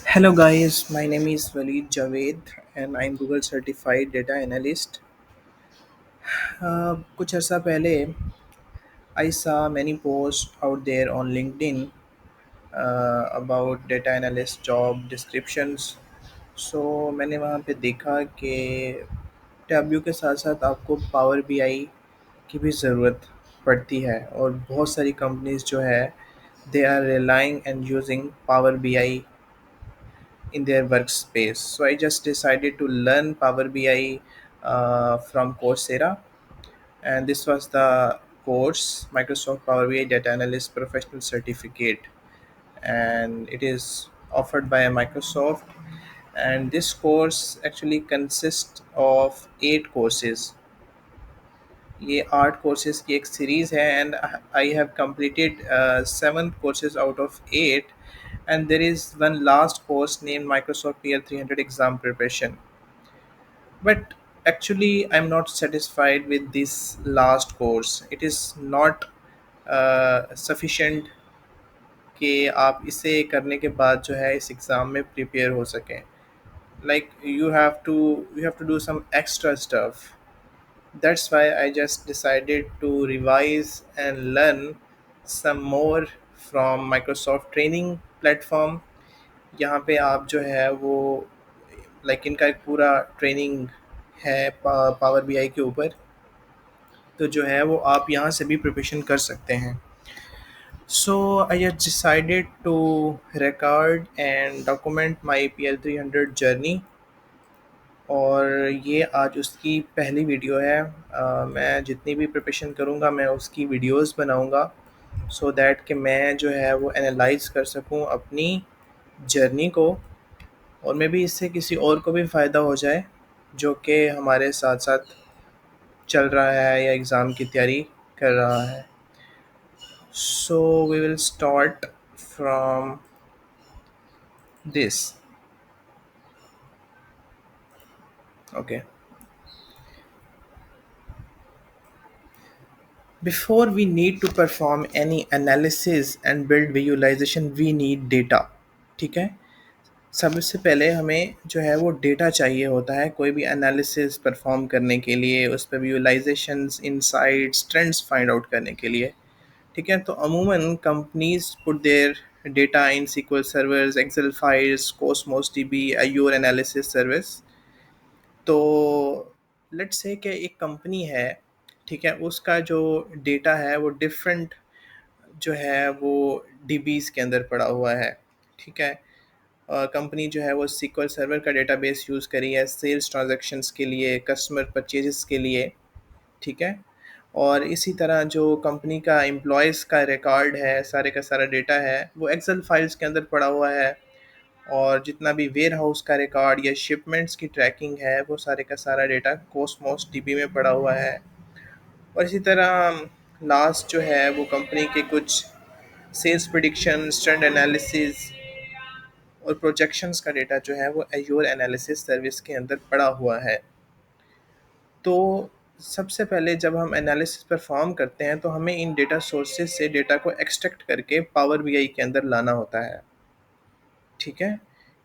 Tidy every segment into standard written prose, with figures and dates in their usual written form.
Hello guys, my name is Walid Javed and I'm Google certified data analyst. कुछ अर्सा पहले I saw many posts out there on LinkedIn about data analyst job descriptions. So मैंने वहाँ पे देखा कि W के साथ साथ आपको पावर बीआई की भी ज़रूरत पड़ती है और बहुत सारी कंपनीज जो है they are relying and using Power BI in their workspace. So I just decided to learn Power BI from Coursera, and this was the course Microsoft Power BI Data Analyst Professional Certificate, and it is offered by Microsoft. And this course actually consists of 8 courses. ये 8 courses की एक series है and I have completed 7 courses out of 8, and there is one last course named Microsoft PL300 exam preparation. But actually I'm not satisfied with this last course. It is not sufficient कि आप इसे करने के बाद जो है इस exam में प्रिपेयर हो सकें. Like you have to do some extra stuff. That's why I just decided to revise and learn some more from Microsoft training platform. यहाँ पे आप जो है वो इनका एक पूरा ट्रेनिंग है पावर बीआई के ऊपर, तो जो है वो आप यहाँ से भी प्रिपरेशन कर सकते हैं. सो आई just decided to record and document my PL300 journey, और ये आज उसकी पहली वीडियो है. मैं जितनी भी प्रिपरेशन करूँगा मैं उसकी वीडियोस बनाऊँगा सो दैट कि मैं जो है वो एनालाइज कर सकूँ अपनी जर्नी को, और मे बी इससे किसी और को भी फ़ायदा हो जाए जो कि हमारे साथ साथ चल रहा है या एग्ज़ाम की तैयारी कर रहा है. So we will start from this. Okay. Before we need to perform any analysis and build visualization, we need data. ठीक है. सबसे पहले हमें जो है वो डेटा चाहिए होता है कोई भी एनालिसिस परफॉर्म करने के लिए, उस पर visualisations, insights, trends find out करने के लिए. ठीक है. तो अमूमन companies put their data in SQL servers, Excel files, Cosmos DB, Azure analysis service. तो लेट्स से कि एक कंपनी है, ठीक है, उसका जो डेटा है वो डिफरेंट जो है वो डीबीज के अंदर पड़ा हुआ है. ठीक है. कंपनी जो है वो SQL सर्वर का डेटाबेस यूज़ करी है सेल्स ट्रांजैक्शंस के लिए, कस्टमर परचेजेस के लिए. ठीक है. और इसी तरह जो कंपनी का एम्प्लॉयज़ का रिकॉर्ड है, सारे का सारा डेटा है वो एक्सेल फाइल्स के अंदर पड़ा हुआ है, और जितना भी वेयर हाउस का रिकॉर्ड या शिपमेंट्स की ट्रैकिंग है वो सारे का सारा डेटा कोसमोस DB में पड़ा हुआ है. और इसी तरह लास्ट जो है वो कंपनी के कुछ सेल्स प्रिडिक्शन, ट्रेंड एनालिसिस और प्रोजेक्शंस का डेटा जो है वो एज्योर एनालिसिस सर्विस के अंदर पड़ा हुआ है. तो सबसे पहले जब हम एनालिसिस परफॉर्म करते हैं तो हमें इन डेटा सोर्सेज से डेटा को एक्सट्रैक्ट करके पावर बीआई के अंदर लाना होता है. ठीक है.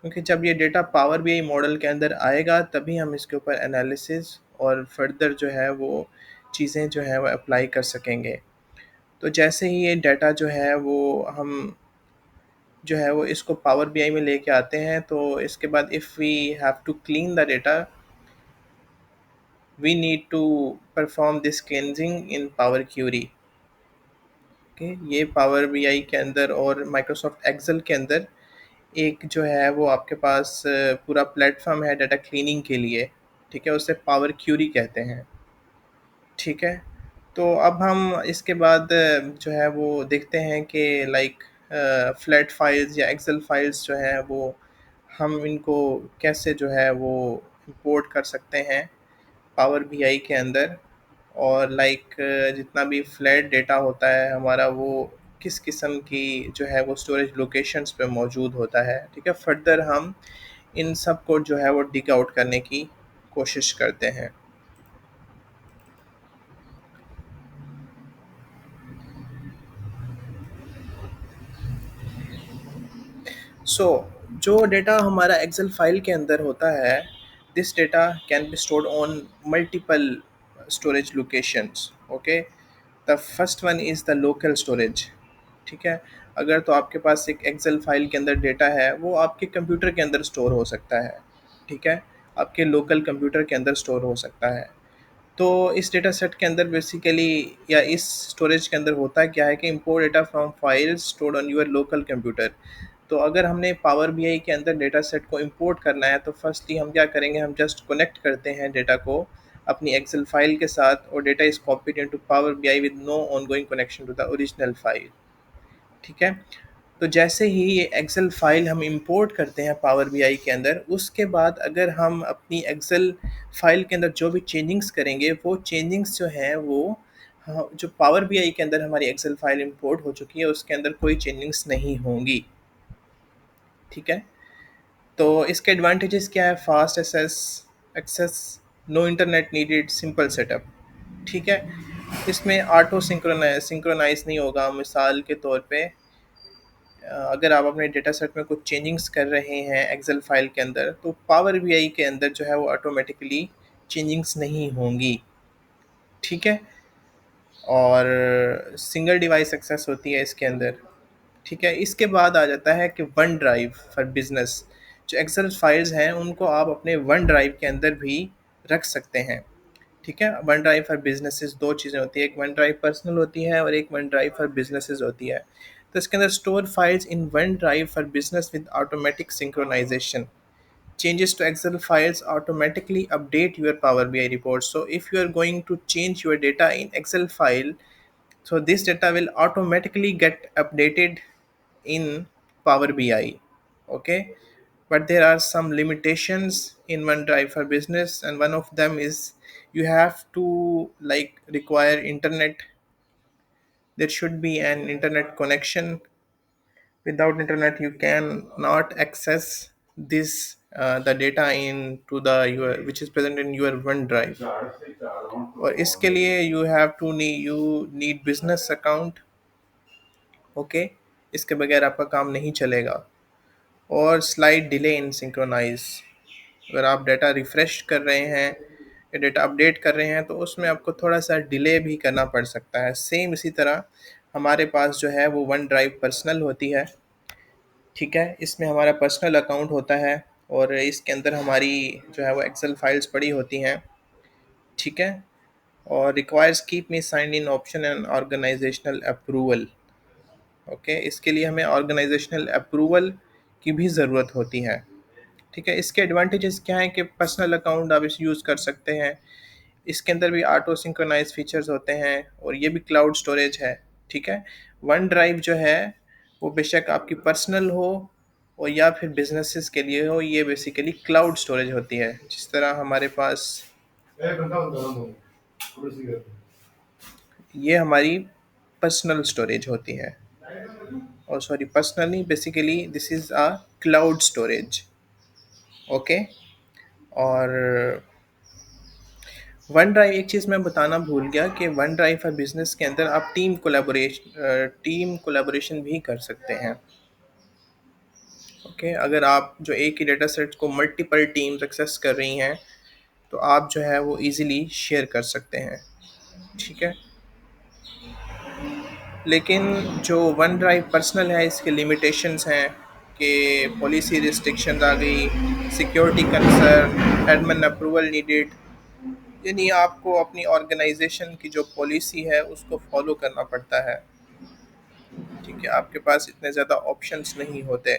क्योंकि जब ये डेटा पावर बीआई मॉडल के अंदर आएगा तभी हम इसके ऊपर एनालिसिस और फर्दर जो है वो चीज़ें जो है वो अप्लाई कर सकेंगे. तो जैसे ही ये डाटा जो है वो हम जो है वो इसको पावर बीआई में लेके आते हैं, तो इसके बाद if we have to clean the data, we need to perform this cleansing in Power Query. Okay. ये पावर बीआई के अंदर और माइक्रोसॉफ्ट एक्सेल के अंदर एक जो है वो आपके पास पूरा प्लेटफॉर्म है डाटा क्लीनिंग के लिए. ठीक है. उसे पावर क्यूरी कहते हैं. ठीक है. तो अब हम इसके बाद जो है वो देखते हैं कि फ्लैट फाइल्स या एक्सेल फाइल्स जो हैं वो हम इनको कैसे जो है वो इंपोर्ट कर सकते हैं पावर बीआई के अंदर, और जितना भी फ्लैट डेटा होता है हमारा वो किस किस्म की जो है वो स्टोरेज लोकेशंस पे मौजूद होता है. ठीक है. फर्दर हम इन सब को जो है वो डिग आउट करने की कोशिश करते हैं. जो डेटा हमारा एक्सेल फाइल के अंदर होता है, this data can be stored on multiple storage locations. Okay, the first one is the local storage. ठीक है, अगर तो आपके पास एक एक्सेल फाइल के अंदर डेटा है, वो आपके कंप्यूटर के अंदर स्टोर हो सकता है। ठीक है, आपके लोकल कंप्यूटर के अंदर स्टोर हो सकता है। तो इस डेटा सेट के अंदर बेसिकली, या इस स्टोरेज के अंदर होता क्या है कि import data from files stored on your local computer. तो अगर हमने पावर बीआई के अंदर डेटा सेट को इंपोर्ट करना है, तो फर्स्टली हम क्या करेंगे, हम जस्ट कनेक्ट करते हैं डेटा को अपनी एक्सेल फाइल के साथ, और data is copied into Power BI with no ongoing connection to the original file. ठीक है, तो जैसे ही ये एक्सेल फाइल हम इंपोर्ट करते हैं पावर बीआई के अंदर, उसके बाद अगर हम अपनी एक्सेल फाइल के अंदर जो भी चेंजिंग्स करेंगे, वो चेंजिंग्स जो हैं वो, हाँ, जो पावर बीआई के अंदर हमारी एक्सेल फाइल इंपोर्ट हो चुकी है उसके अंदर कोई चेंजिंग्स नहीं होंगी। ठीक है, तो इसके एडवांटेजेस क्या है? Fast access, access, no internet needed, simple setup. ठीक है, इसमें ऑटो सिंक्रोनाइज नहीं होगा। मिसाल के तौर पे, अगर आप अपने डेटा सेट में कुछ चेंजिंग्स कर रहे हैं एक्सेल फाइल के अंदर, तो पावर बीआई के अंदर जो है वो ऑटोमेटिकली चेंजिंग्स नहीं होंगी। ठीक है, और सिंगल डिवाइस एक्सेस होती है इसके अंदर। ठीक है, इसके बाद आ जाता है कि वन ड्राइव फॉर बिजनेस। जो एक्सेल फाइल्स हैं उनको आप अपने वन ड्राइव के अंदर भी रख सकते हैं। ठीक है, वन ड्राइव फॉर बिजनेसेस दो चीज़ें होती है, एक वन ड्राइव पर्सनल होती है और एक वन ड्राइव फॉर बिजनेसेस होती है। तो इसके अंदर store files in OneDrive for business with automatic synchronisation. Changes to Excel files automatically update your Power BI reports. So if you are going to change your data in Excel file, so this data will automatically get updated in Power BI. Okay, but there are some limitations in OneDrive for Business, and one of them is you have to like require internet. There should be an internet connection. Without internet you can not access this the data into the your which is present in your OneDrive। और इसके लिए you need business account। Okay, इसके बगैर आपका काम नहीं चलेगा। और स्लाइड डिले इन सिंक्रोनाइज, अगर आप डाटा रिफ़्रेश कर रहे हैं या डेटा अपडेट कर रहे हैं, तो उसमें आपको थोड़ा सा डिले भी करना पड़ सकता है। सेम इसी तरह हमारे पास जो है वो वन ड्राइव पर्सनल होती है। ठीक है, इसमें हमारा पर्सनल अकाउंट होता है, और इसके अंदर हमारी जो है वो एक्सेल फाइल्स पड़ी होती हैं। ठीक है, और requires keep me signed in option and organisational approval. Okay, इसके लिए हमें ऑर्गेनाइजेशनल अप्रूवल की भी ज़रूरत होती है। ठीक है, इसके एडवांटेजेस क्या हैं कि पर्सनल अकाउंट आप इसे यूज़ कर सकते हैं। इसके अंदर भी ऑटो सिंक्रोनाइज फीचर्स होते हैं, और ये भी क्लाउड स्टोरेज है। ठीक है, वन ड्राइव जो है वो बेशक आपकी पर्सनल हो और या फिर बिजनेसेस के लिए हो, ये बेसिकली क्लाउड स्टोरेज होती है। जिस तरह हमारे पास ये हमारी पर्सनल स्टोरेज होती है, और सॉरी पर्सनल नहीं, basically this is a cloud storage. Okay, और वन ड्राइव, एक चीज़ मैं बताना भूल गया कि वन ड्राइव फॉर बिजनेस के अंदर आप टीम कोलैबोरेशन भी कर सकते हैं। ओके, अगर आप जो एक ही डेटा सेट को मल्टीपल टीम्स एक्सेस कर रही हैं, तो आप जो है वो इजीली शेयर कर सकते हैं। ठीक है, लेकिन जो वन ड्राइव पर्सनल है, इसके लिमिटेशंस हैं कि पॉलिसी रिस्ट्रिक्शंस आ गई, security concern, admin approval needed. यानी आपको अपनी ऑर्गेनाइजेशन की जो पॉलिसी है उसको फॉलो करना पड़ता है। ठीक है, आपके पास इतने ज़्यादा ऑप्शंस नहीं होते।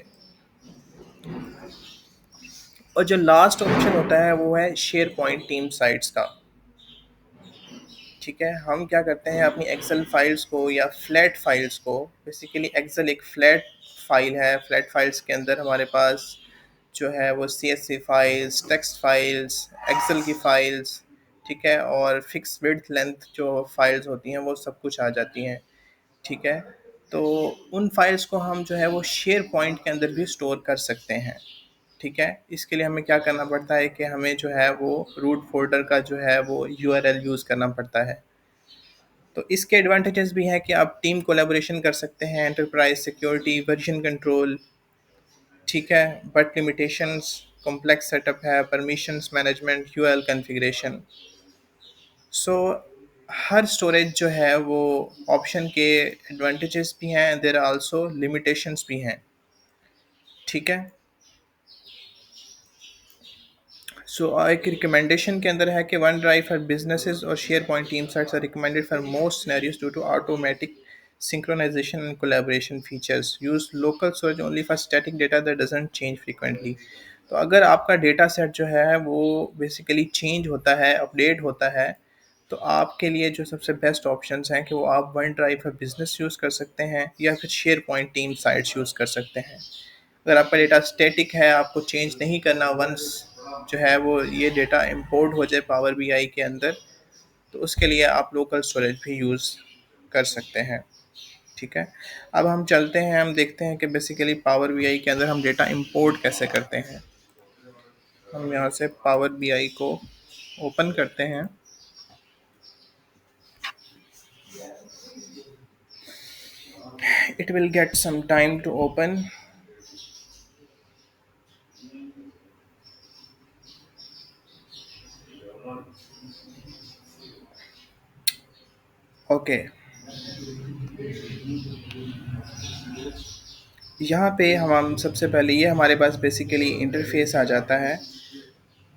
और जो लास्ट ऑप्शन होता है वो है शेयर पॉइंट टीम साइट्स का। ठीक है, हम क्या करते हैं अपनी एक्सेल फाइल्स को या फ्लैट फाइल्स को, बेसिकली एक्सेल एक फ्लैट फाइल है। फ्लैट फाइल्स के अंदर हमारे पास जो है वो CSV files, text files, Excel की फाइल्स, ठीक है, और फिक्स विड्थ लेंथ जो फाइल्स होती हैं वो सब कुछ आ जाती हैं। ठीक है, तो उन फाइल्स को हम जो है वो शेयर पॉइंट के अंदर भी स्टोर कर सकते हैं। ठीक है, इसके लिए हमें क्या करना पड़ता है कि हमें जो है वो रूट फोल्डर का जो है वो URL यूज़ करना पड़ता है। तो इसके एडवांटेजेस भी हैं कि आप टीम कोलैबोरेशन कर सकते हैं, एंटरप्राइज सिक्योरिटी, वर्जन कंट्रोल। ठीक है। बट लिमिटेशंस कॉम्प्लेक्स सेटअप है, परमिशंस मैनेजमेंट, यूआरएल कॉन्फ़िगरेशन। सो हर स्टोरेज जो है वो ऑप्शन के एडवांटेजेस भी हैं, देयर आर आल्सो लिमिटेशंस भी हैं। ठीक है। सो एक रिकमेंडेशन के अंदर है कि वन ड्राइव फॉर बिजनेसेस और SharePoint team sites are recommended for most scenarios due to automatic synchronization and collaboration features. Use local storage only for static data that doesn't change frequently. तो अगर आपका data set जो है वो basically change होता है, update होता है, तो आपके लिए जो सबसे बेस्ट ऑप्शंस हैं कि वो आप one drive for business use कर सकते हैं या फिर share point team sites use कर सकते हैं। अगर आपका डेटा स्टैटिक है, आपको चेंज नहीं करना, वंस जो है वो ये डेटा इंपोर्ट हो जाए पावर बीआई के अंदर, तो उसके लिए आप लोकल स्टोरेज भी यूज़ कर सकते हैं। ठीक है। अब हम चलते हैं, हम देखते हैं कि बेसिकली पावर बीआई के अंदर हम डेटा इंपोर्ट कैसे करते हैं। हम यहाँ से पावर बीआई को ओपन करते हैं। It will get some time to open. Okay, यहाँ पे हम सबसे पहले ये हमारे पास बेसिकली इंटरफेस आ जाता है।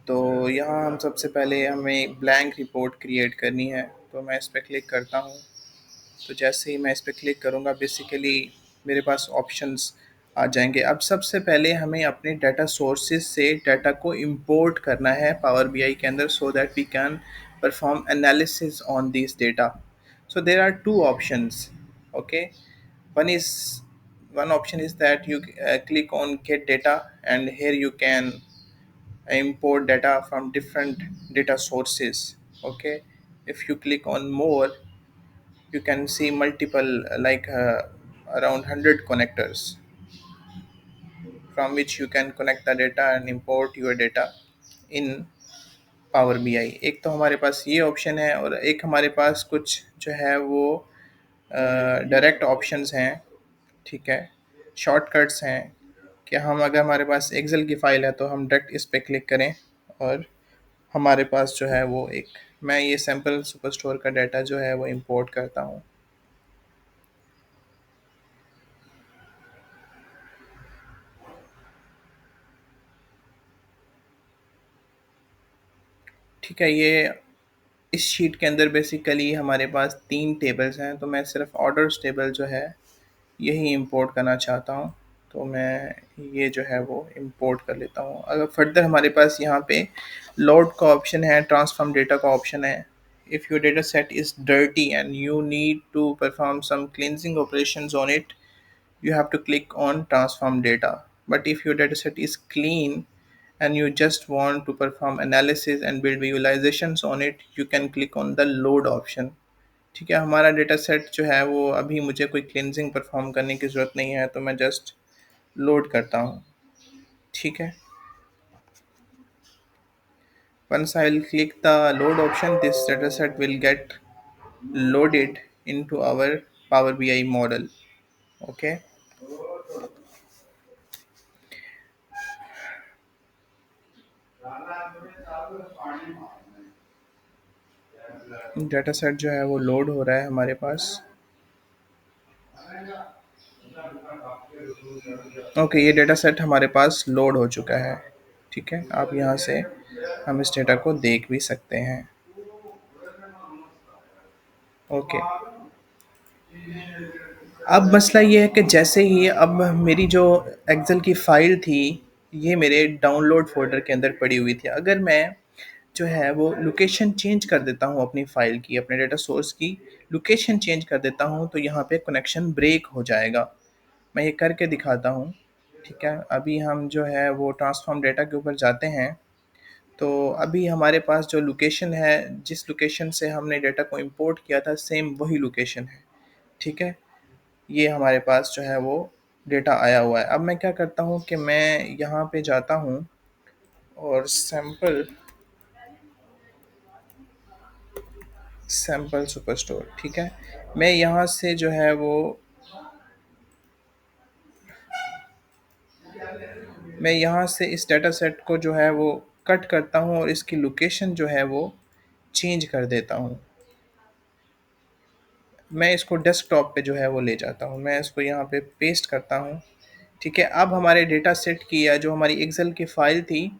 तो यहाँ हम सबसे पहले हमें ब्लैंक रिपोर्ट क्रिएट करनी है, तो मैं इस पर क्लिक करता हूँ। तो जैसे ही मैं इस पर क्लिक करूँगा बेसिकली मेरे पास ऑप्शंस आ जाएंगे। अब सबसे पहले हमें अपने डाटा सोर्सेज से डाटा को इंपोर्ट करना है पावर बीआई के अंदर, so that we can perform analysis on this data. So there are two options. Okay, one is one option is that you click on get data, and here you can import data from different data sources. Okay, if you click on more, you can see multiple around 100 connectors from which you can connect the data and import your data in power BI. एक तो हमारे पास ये option है, और एक हमारे पास कुछ जो है वो डायरेक्ट ऑप्शंस हैं। ठीक है, शॉर्टकट्स हैं कि हम अगर हमारे पास एक्सेल की फ़ाइल है तो हम डायरेक्ट इस पे क्लिक करें, और हमारे पास जो है वो एक, मैं ये सैम्पल सुपर स्टोर का डाटा जो है वो इंपोर्ट करता हूँ। ठीक है, ये इस शीट के अंदर बेसिकली हमारे पास 3 टेबल्स हैं, तो मैं सिर्फ ऑर्डर्स टेबल जो है यही इंपोर्ट करना चाहता हूँ। तो मैं ये जो है वो इंपोर्ट कर लेता हूँ। अगर फर्दर हमारे पास यहाँ पे लोड का ऑप्शन है, ट्रांसफॉर्म डेटा का ऑप्शन है। If your data set is dirty and you need to perform some cleansing operations on it, you have to click on transform data. But if your dataset is clean and you just want to perform analysis and build visualizations on it, you can click on the load option. ठीक है, हमारा data set जो है वो अभी मुझे कोई cleansing perform करने की ज़रूरत नहीं है, तो मैं जस्ट लोड करता हूँ। ठीक है, once I will click the load option, this data set will get loaded into our Power BI model. Okay, data set जो है वो लोड हो रहा है हमारे पास। ओके, ये डेटा सेट हमारे पास लोड हो चुका है। ठीक है, आप यहाँ से हम इस डेटा को देख भी सकते हैं। ओके, अब मसला ये है कि जैसे ही अब मेरी जो एक्सेल की फ़ाइल थी, ये मेरे डाउनलोड फ़ोल्डर के अंदर पड़ी हुई थी। अगर मैं जो है वो लोकेशन चेंज कर देता हूँ अपनी फ़ाइल की, अपने डेटा सोर्स की लोकेशन चेंज कर देता हूँ, तो यहाँ पे कनेक्शन ब्रेक हो जाएगा। मैं ये करके दिखाता हूँ। ठीक है, अभी हम जो है वो ट्रांसफॉर्म डेटा के ऊपर जाते हैं। तो अभी हमारे पास जो लोकेशन है, जिस लोकेशन से हमने डेटा को इंपोर्ट किया था, सेम वही लोकेशन है। ठीक है, ये हमारे पास जो है वो डेटा आया हुआ है। अब मैं क्या करता हूँ कि मैं यहाँ पे जाता हूँ और सैम्पल सैम्पल सुपरस्टोर, ठीक है, मैं यहाँ से जो है वो मैं यहाँ से इस डाटा सेट को जो है वो कट करता हूँ और इसकी लोकेशन जो है वो चेंज कर देता हूँ। मैं इसको डेस्कटॉप पे जो है वो ले जाता हूँ, मैं इसको यहाँ पे पेस्ट करता हूँ। ठीक है, अब हमारे डेटा सेट की या जो हमारी एक्सेल की फ़ाइल थी,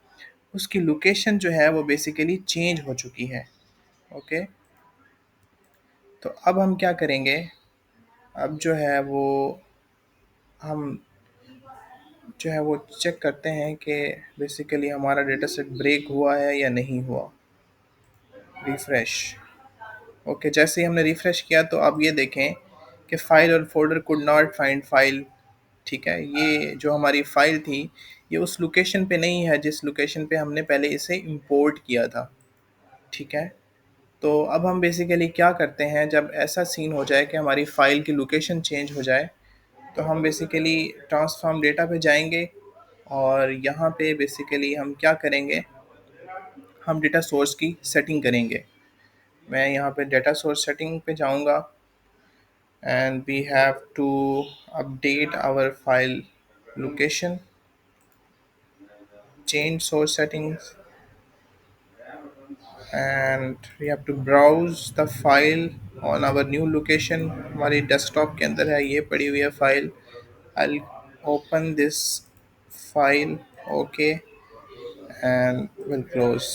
उसकी लोकेशन जो है वो बेसिकली चेंज हो चुकी है। ओके, तो अब हम क्या करेंगे, अब जो है वो हम जो है वो चेक करते हैं कि बेसिकली हमारा डेटा सेट ब्रेक हुआ है या नहीं हुआ। रिफ़्रेश। ओके, जैसे ही हमने रिफ़्रेश किया तो अब ये देखें कि फ़ाइल और folder could not find file. ठीक है, ये जो हमारी फ़ाइल थी, ये उस लोकेशन पे नहीं है जिस लोकेशन पे हमने पहले इसे इंपोर्ट किया था। ठीक है, तो अब हम बेसिकली क्या करते हैं, जब ऐसा सीन हो जाए कि हमारी फ़ाइल की लोकेशन चेंज हो जाए, तो हम बेसिकली ट्रांसफॉर्म डेटा पे जाएंगे और यहाँ पे बेसिकली हम क्या करेंगे, हम डेटा सोर्स की सेटिंग करेंगे। मैं यहाँ पे डेटा सोर्स सेटिंग पे जाऊँगा and we have to update our file location, change source settings, and we have to browse the file on our new location। हमारी desktop के अंदर है, ये पड़ी हुई है file। I'll open this file। okay, and we'll close।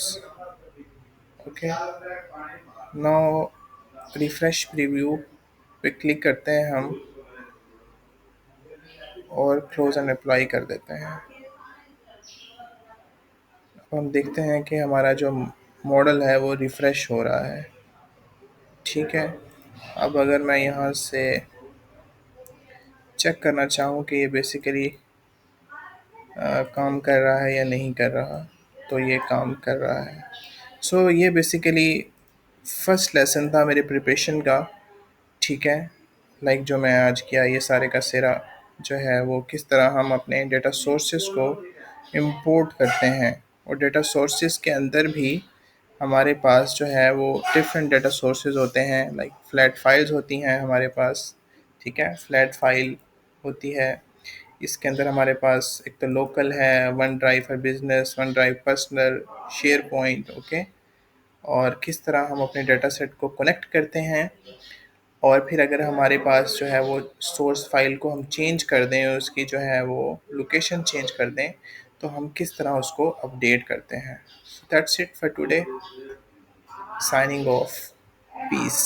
okay, now refresh preview पे click करते हैं हम और क्लोज एंड अप्लाई कर देते हैं। अब हम देखते हैं कि हमारा जो मॉडल है वो रिफ़्रेश हो रहा है। ठीक है, अब अगर मैं यहाँ से चेक करना चाहूँ कि ये बेसिकली काम कर रहा है या नहीं कर रहा, तो ये काम कर रहा है। सो ये बेसिकली फर्स्ट लेसन था मेरे प्रिपरेशन का। ठीक है, लाइक जो मैं आज किया, ये सारे का सेरा जो है वो किस तरह हम अपने डेटा सोर्सेज को इंपोर्ट करते हैं, और डेटा सोर्सेज के अंदर भी हमारे पास जो है वो डिफरेंट डेटा सोर्सेज होते हैं, लाइक फ्लैट फाइल्स होती हैं हमारे पास। ठीक है, फ्लैट फाइल होती है, इसके अंदर हमारे पास एक तो लोकल है, one drive for business, one drive personal, share point. Okay, और किस तरह हम अपने डेटा सेट को कनेक्ट करते हैं, और फिर अगर हमारे पास जो है वो सोर्स फाइल को हम चेंज कर दें, उसकी जो है वो लोकेशन चेंज कर दें, तो हम किस तरह उसको अपडेट करते हैं। That's it for today, signing off, piece.